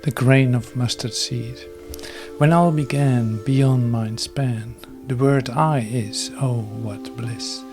the grain of mustard seed. When all began beyond mine span, the word I is, oh what bliss!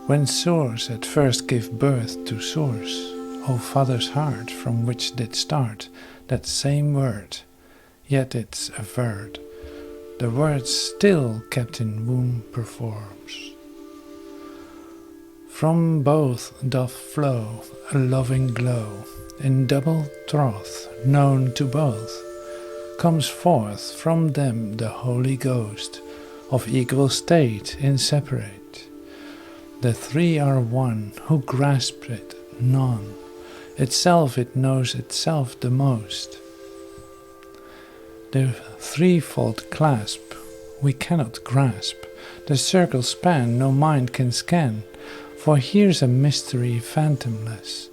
When source at first gave birth to source, O Father's heart from which did start that same word, yet it's averred, the word still kept in womb performs. From both doth flow a loving glow, in double troth known to both, comes forth from them the Holy Ghost, of equal state inseparate. The three are one, who grasp it none, itself it knows itself the most. The threefold clasp we cannot grasp, the circle span no mind can scan, for here's a mystery phantomless,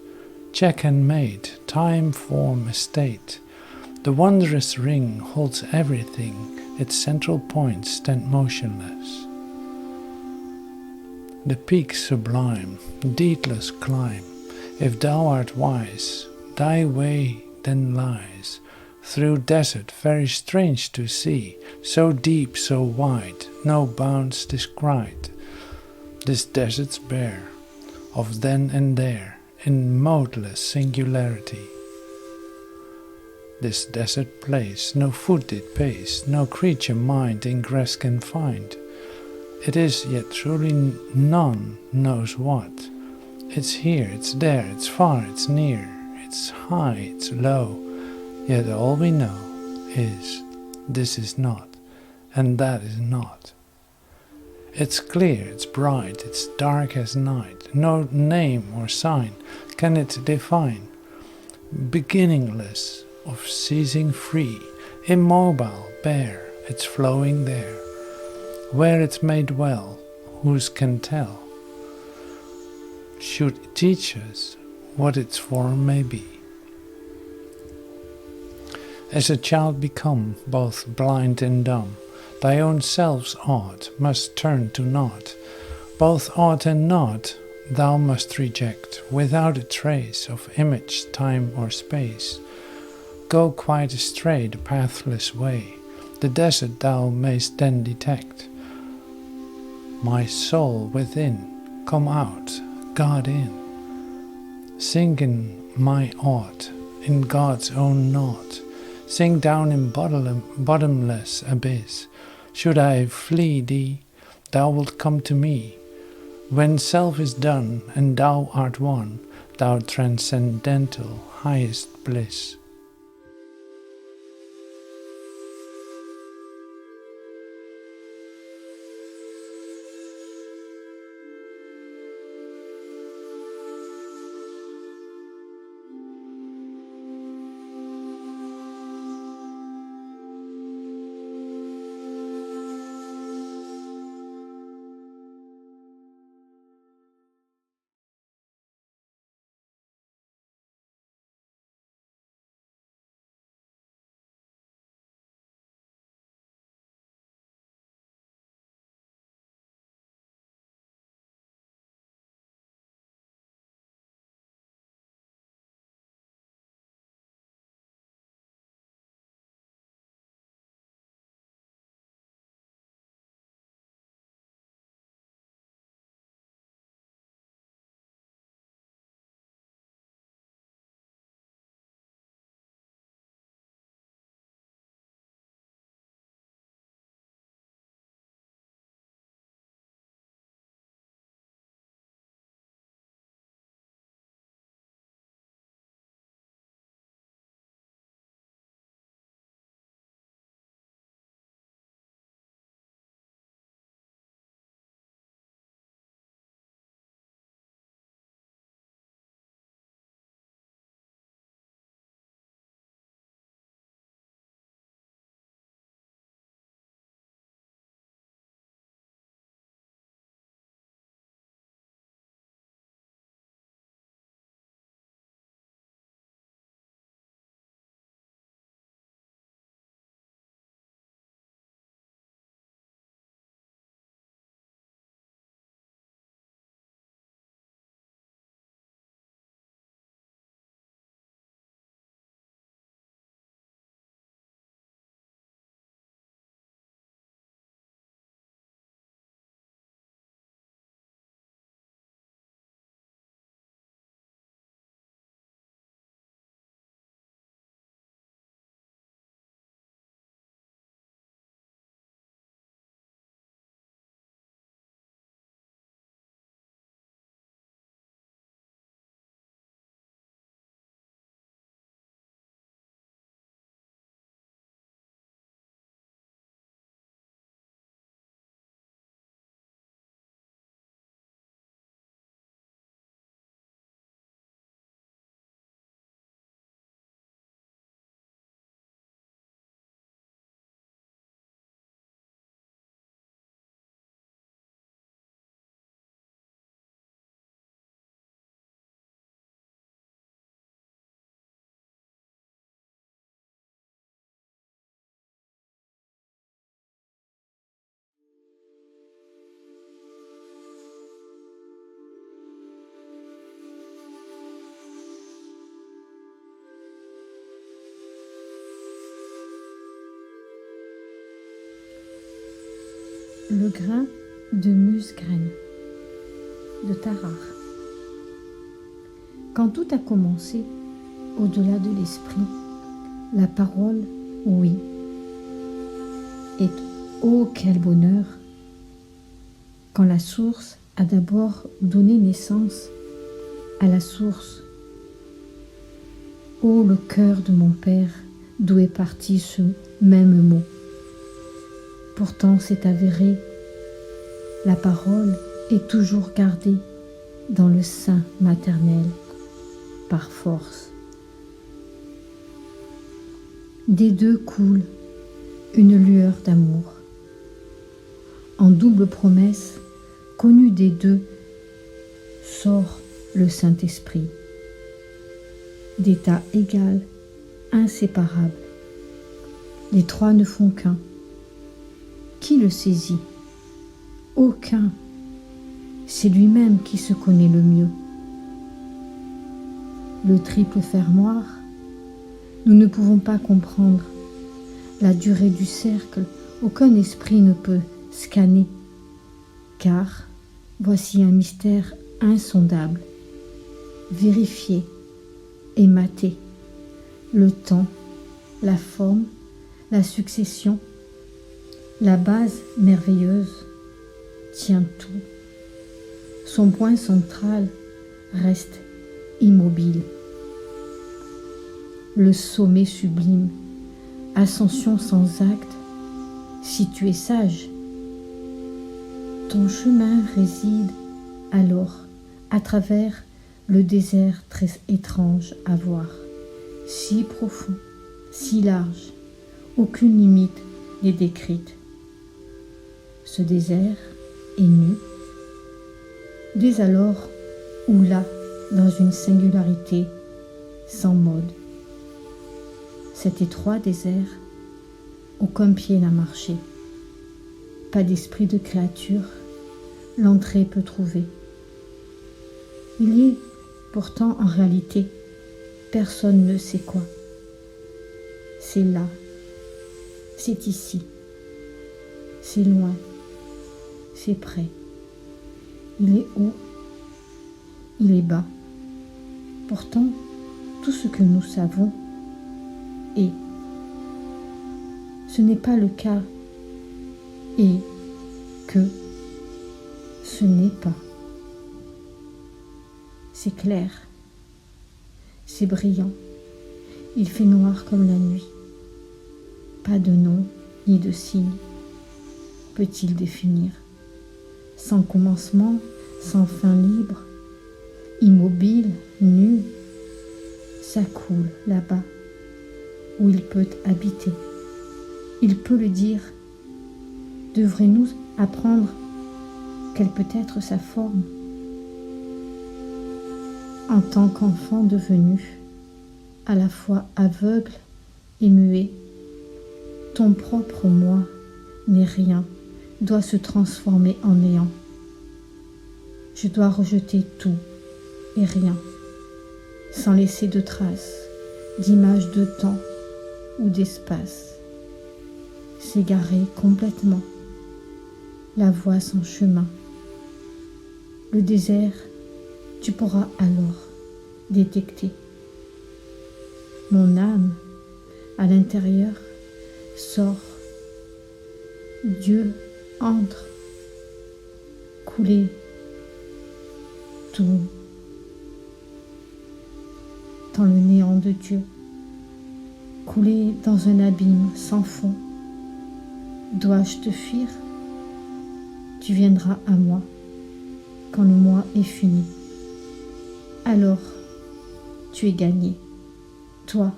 check and mate, time, form, estate. The wondrous ring holds everything, its central points stand motionless. The peak sublime, deedless climb, if thou art wise, thy way then lies through desert very strange to see, so deep, so wide, no bounds descried. This desert's bare, of then and there, in modeless singularity. This desert place no foot it pace, no creature mind ingress can find. It is yet truly none knows what. It's here, it's there, it's far, it's near, it's high, it's low, yet all we know is this is not, and that is not. It's clear, it's bright, it's dark as night, no name or sign can it define. Beginningless, of ceasing free, immobile, bare, it's flowing there. Where it's made well, whose can tell? Should teach us what its form may be. As a child become both blind and dumb, thy own self's ought must turn to naught. Both ought and naught thou must reject, without a trace of image, time, or space. Go quite astray the pathless way, the desert thou mayst then detect. My soul within, come out, God in. Sink in my ought, in God's own naught. Sink down in bottomless abyss. Should I flee thee, thou wilt come to me. When self is done and thou art one, thou transcendental highest bliss. Le grain de musgrène de Tarare. Quand tout a commencé, au-delà de l'esprit, la parole, oui. Et oh quel bonheur, quand la source a d'abord donné naissance à la source. Oh le cœur de mon père, d'où est parti ce même mot. Pourtant c'est avéré, la parole est toujours gardée dans le sein maternel, par force. Des deux coule une lueur d'amour. En double promesse, connue des deux, sort le Saint-Esprit. D'état égal, inséparable. Les trois ne font qu'un. Qui le saisit? Aucun. C'est lui-même qui se connaît le mieux. Le triple fermoir, nous ne pouvons pas comprendre. La durée du cercle, aucun esprit ne peut scanner. Car voici un mystère insondable. Vérifier et mater. Le temps, la forme, la succession, la base merveilleuse tient tout. Son point central reste immobile. Le sommet sublime, ascension sans acte, si tu es sage. Ton chemin réside alors à travers le désert très étrange à voir, si profond, si large, aucune limite n'est décrite. Ce désert est nu, dès alors ou là, dans une singularité sans mode. Cet étroit désert, aucun pied n'a marché, pas d'esprit de créature, l'entrée peut trouver. Il y est pourtant en réalité, personne ne sait quoi. C'est là, c'est ici, c'est loin, c'est près. Il est haut, il est bas. Pourtant, tout ce que nous savons est. Ce n'est pas le cas et que ce n'est pas. C'est clair, c'est brillant, il fait noir comme la nuit. Pas de nom ni de signe peut-il définir. Sans commencement, sans fin libre, immobile, nu, ça coule là-bas où il peut habiter. Il peut le dire. Devrions-nous apprendre quelle peut être sa forme? En tant qu'enfant devenu, à la fois aveugle et muet, ton propre moi n'est rien, doit se transformer en néant. Je dois rejeter tout et rien, sans laisser de traces, d'image de temps ou d'espace. S'égarer complètement, la voie sans chemin. Le désert, tu pourras alors détecter. Mon âme, à l'intérieur, sort. Dieu entre. Couler tout dans le néant de Dieu. Couler dans un abîme sans fond. Dois-je te fuir? Tu viendras à moi quand le moi est fini. Alors, tu es gagné, toi.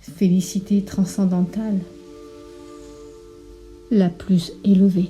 Félicité transcendantale, la plus élevée.